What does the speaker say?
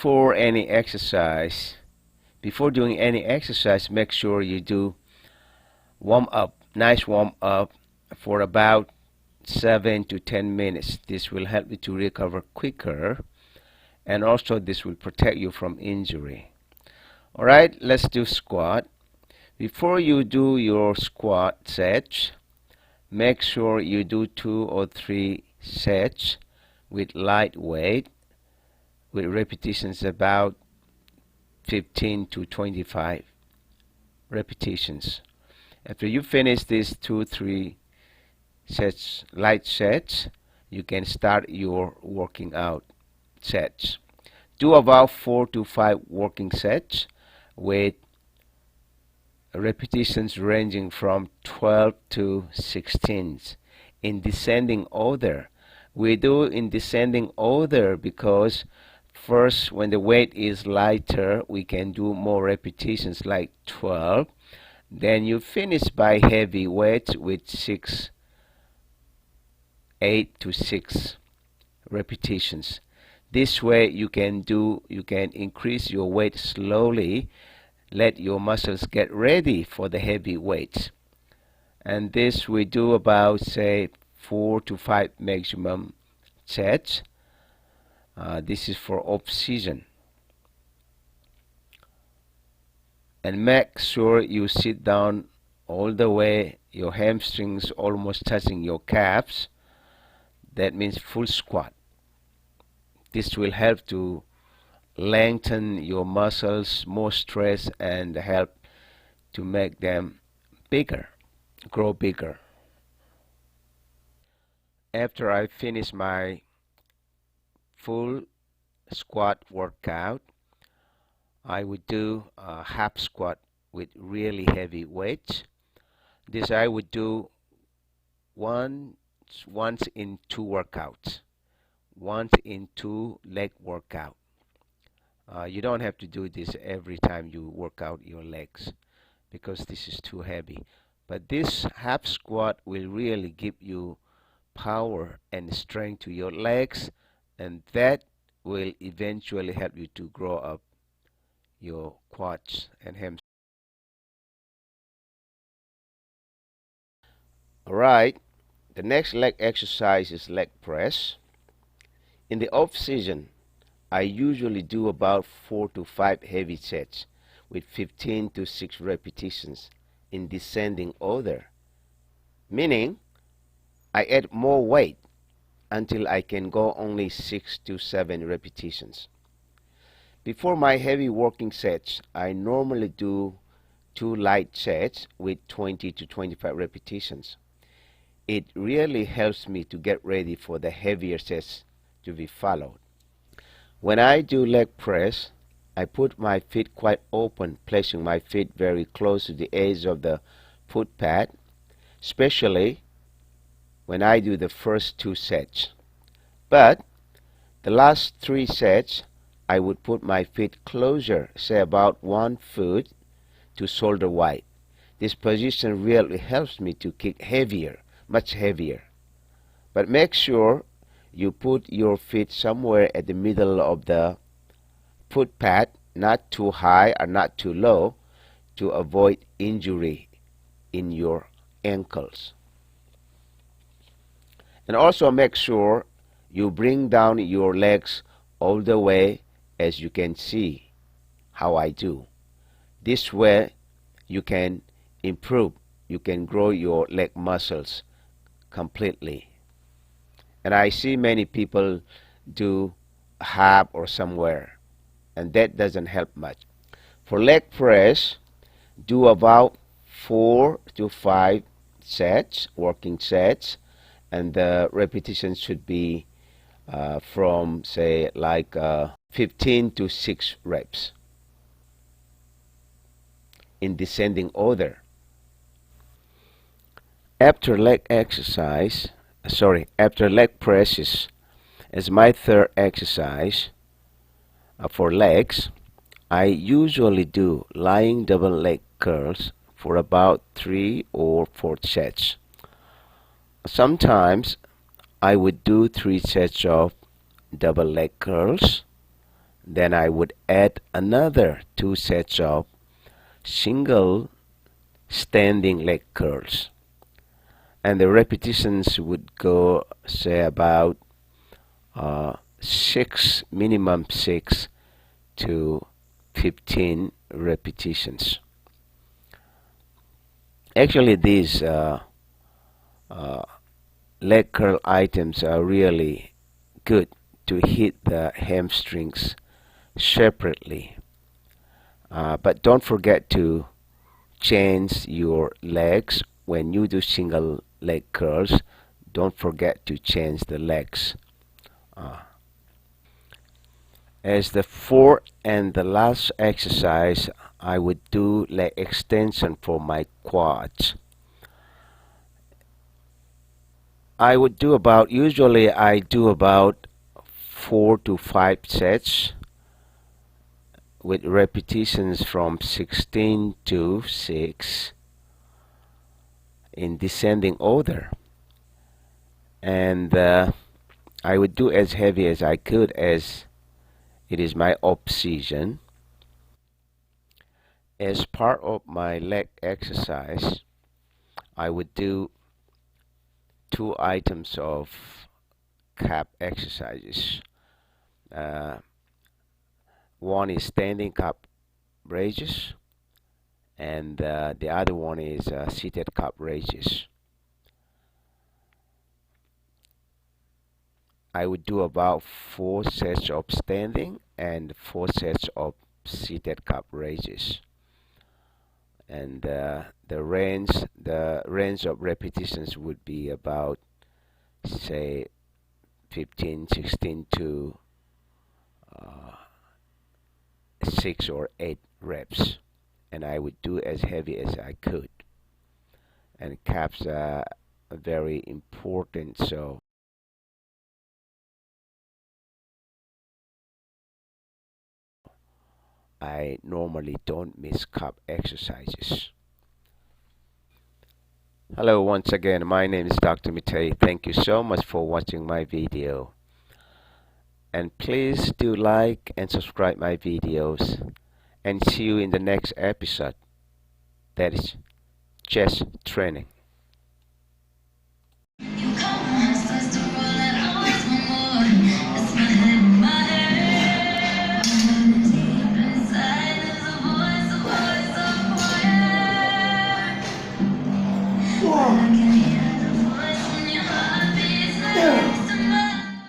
before doing any exercise, make sure you do nice warm up for about 7 to 10 minutes. This will help you to recover quicker, and also this will protect you from injury. Alright, let's do squat. Before you do your squat sets, make sure you do 2 or 3 sets with light weight, with repetitions about 15 to 25 repetitions. After you finish these 2-3 sets, light sets, you can start your working out sets. Do about 4 to 5 working sets with repetitions ranging from 12 to 16 in descending order. We do in descending order because first, when the weight is lighter, we can do more repetitions like 12. Then you finish by heavy weights with 8 to 6 repetitions. This way you can increase your weight slowly, let your muscles get ready for the heavy weights. And this we do about, say, 4 to 5 maximum sets. This is for off-season. And make sure you sit down all the way, your hamstrings almost touching your calves. That means full squat. This will help to lengthen your muscles, more stress, and help to make them bigger, grow bigger. After I finish my full squat workout, I would do a half squat with really heavy weights. This I would do once in 2 workouts, once in 2 leg workout. You don't have to do this every time you work out your legs because this is too heavy. But this half squat will really give you power and strength to your legs, and that will eventually help you to grow up your quads and hamstrings. Alright, the next leg exercise is leg press. In the off season, I usually do about 4 to 5 heavy sets with 15 to 6 repetitions in descending order, meaning I add more weight until I can go only 6 to 7 repetitions. Before my heavy working sets, I normally do 2 light sets with 20 to 25 repetitions. It really helps me to get ready for the heavier sets to be followed. When I do leg press, I put my feet quite open, placing my feet very close to the edge of the foot pad, especially when I do the first 2 sets. But the last 3 sets, I would put my feet closer, say about 1 foot to shoulder wide. This position really helps me to kick heavier, much heavier. But make sure you put your feet somewhere at the middle of the foot pad, not too high or not too low, to avoid injury in your ankles. And also make sure you bring down your legs all the way, as you can see how I do. This way you can improve, you can grow your leg muscles completely. And I see many people do half or somewhere, and that doesn't help much. For leg press, do about 4 to 5 sets, working sets, and the repetitions should be from, say, like 15 to 6 reps in descending order. After leg presses as my third exercise for legs, I usually do lying double leg curls for about 3 or 4 sets. Sometimes I would do 3 sets of double leg curls, Then I would add another 2 sets of single standing leg curls. And the repetitions would go, say, about 6 to 15 repetitions. Actually, these uh, leg curl items are really good to hit the hamstrings separately. But don't forget to change your legs when you do single leg curls. Don't forget to change the legs. Uh, as the fourth and the last exercise, I would do leg extension for my quads. Usually I do about 4 to 5 sets with repetitions from 16 to 6 in descending order. And I would do as heavy as I could, as it is my off season. As part of my leg exercise, I would do 2 items of calf exercises. Uh, One is standing calf raises, and the other one is seated calf raises. I would do about 4 sets of standing and 4 sets of seated calf raises. And the range of repetitions would be about, say, 15, 16 to 6 or 8 reps. And I would do as heavy as I could. And calves are very important, so I normally don't miss calf exercises. Hello once again, my name is Dr. Meetei. Thank you so much for watching my video. And please do like and subscribe my videos. And see you in the next episode. That is chest training.